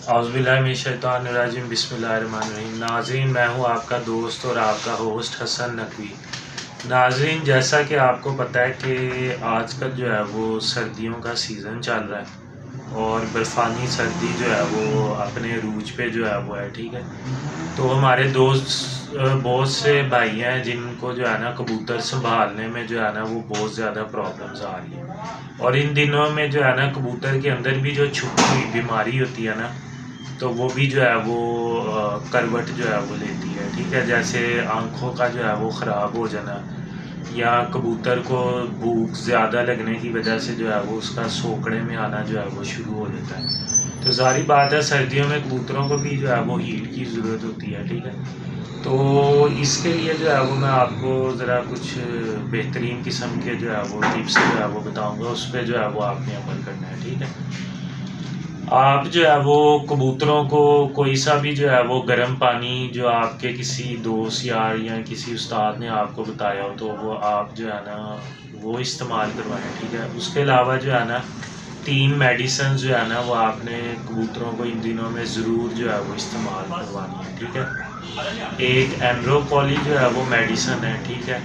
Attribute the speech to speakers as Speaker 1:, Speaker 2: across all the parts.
Speaker 1: औज़ुबिल्लाहिमिनश्शैतानिर्रजीम बिस्मिल्लाहिर्रहमानिर्रहीम। नाज़रीन, मैं हूँ आपका दोस्त और आपका होस्ट हसन नकवी। नाज़रीन, जैसा कि आपको पता है कि आजकल जो है वो सर्दियों का सीज़न चल रहा है और बर्फ़ानी सर्दी जो है वो अपने रूज पे जो है वो है, ठीक है। तो हमारे दोस्त बहुत से भाई हैं जिनको जो है ना कबूतर संभालने में जो है ना वो बहुत ज़्यादा प्रॉब्लम्स आ रही है, और इन दिनों में जो है ना कबूतर के अंदर भी जो छुपी हुई बीमारी होती है ना, तो वो भी जो है वो करवट जो है वो लेती है, ठीक है। जैसे आँखों का जो है वो ख़राब हो जाना, या कबूतर को भूख ज़्यादा लगने की वजह से जो है वो उसका सोकड़े में आना जो है वो शुरू हो जाता है। तो ज़ाहिर बात है सर्दियों में कबूतरों को भी जो है वो हीट की ज़रूरत होती है, ठीक है। तो इसके लिए जो है वो मैं आपको ज़रा कुछ बेहतरीन किस्म के जो है वो टिप्स जो है वो बताऊँगा, उस पर जो है वो आपने अमल करना है, ठीक है। आप जो है वो कबूतरों को कोई सा भी जो है वो गर्म पानी जो आपके किसी दोस्त यार या किसी उस्ताद ने आपको बताया हो, तो वो आप जो है ना वो इस्तेमाल करवाएं, ठीक है। उसके अलावा जो है ना 3 मेडिसिन जो है ना वो आपने कबूतरों को इन दिनों में ज़रूर जो है वो इस्तेमाल करवानी है, ठीक है। एक एनरोकॉली जो है वो मेडिसिन है, ठीक है।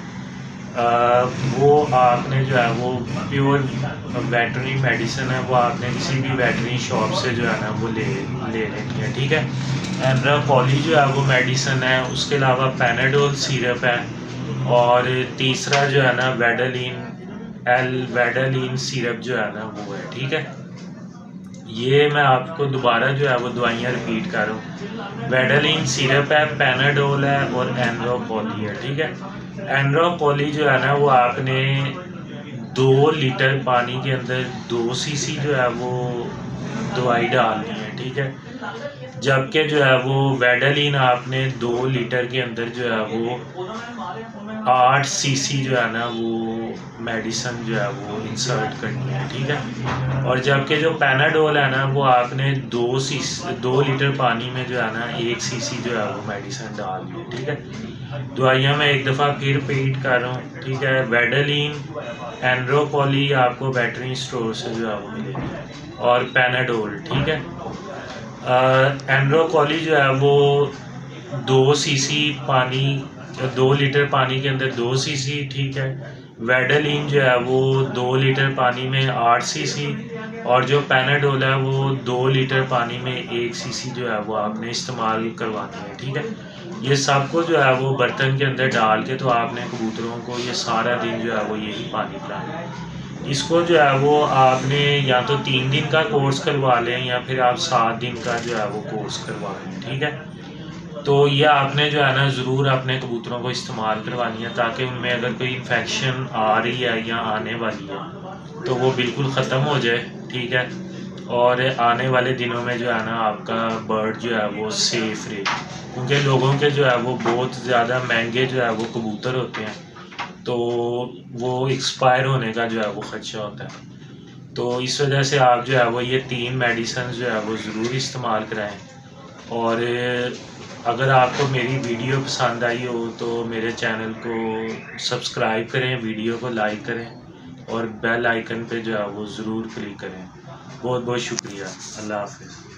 Speaker 1: वो आपने जो है वो प्योर वेटरनरी मेडिसिन है, वो आपने किसी भी वेटरनरी शॉप से जो है ना वो ले लेनी है, ठीक है। एनरोकॉली जो है वो मेडिसिन है। उसके अलावा पैनाडोल सिरप है, और तीसरा जो है ना वेडालीन सिरप जो है ना वो है, ठीक है। ये मैं आपको दोबारा जो है वो दवाइयाँ रिपीट कर रहा हूँ। वेडालीन सिरप है, पैनाडोल है और एनरोकॉली है, ठीक है। एनरोकॉली जो है ना वो आपने 2 लीटर पानी के अंदर 2 सीसी जो है वो दवाई डालनी है, ठीक है। जबकि जो है वो वेडालीन आपने 2 लीटर के अंदर जो है वो 8 सीसी जो है ना वो मेडिसिन जो है वो इंसर्ट करनी है, ठीक है। और जबकि जो पैनाडोल है ना वो आपने 2 लीटर पानी में जो है ना 1 सीसी जो है वो मेडिसिन डाल दी, ठीक है। दवाइयाँ मैं एक दफ़ा फिर रिपीट कर रहा हूँ, ठीक है। वेडालीन, एनरोकॉली आपको वेटरनरी स्टोर से जो है वो मिलेगी, और पैनाडोल, ठीक है। एनरोकॉली जो है वो 2 सीसी पानी, 2 लीटर पानी के अंदर 2 सीसी, ठीक है। वेडालीन जो है वो 2 लीटर पानी में 8 सीसी, और जो पैनाडोल है वो 2 लीटर पानी में 1 सीसी जो है वो आपने इस्तेमाल करवानी है, ठीक है। ये सबको जो है वो बर्तन के अंदर डाल के तो आपने कबूतरों को ये सारा दिन जो है वो यही पानी पिलाना है। इसको जो है वो आपने या तो 3 दिन का कोर्स करवा लें या फिर आप 7 दिन का जो है वो कोर्स करवा लें, ठीक है। तो ये आपने जो है ना ज़रूर अपने कबूतरों को इस्तेमाल करवानी है, ताकि उनमें अगर कोई इन्फेक्शन आ रही है या आने वाली है तो वो बिल्कुल ख़त्म हो जाए, ठीक है। और आने वाले दिनों में जो है ना आपका बर्ड जो है वो सेफ़ रहे, क्योंकि लोगों के जो है वो बहुत ज़्यादा महंगे जो है वो कबूतर होते हैं, तो वो एक्सपायर होने का जो है वो ख़दशा होता है। तो इस वजह से आप जो है वो ये 3 मेडिसिन जो है वो ज़रूर इस्तेमाल कराएं। और अगर आपको मेरी वीडियो पसंद आई हो तो मेरे चैनल को सब्सक्राइब करें, वीडियो को लाइक करें और बेल आइकन पे जो है वो ज़रूर क्लिक करें। बहुत बहुत शुक्रिया। अल्लाह हाफ़िज़।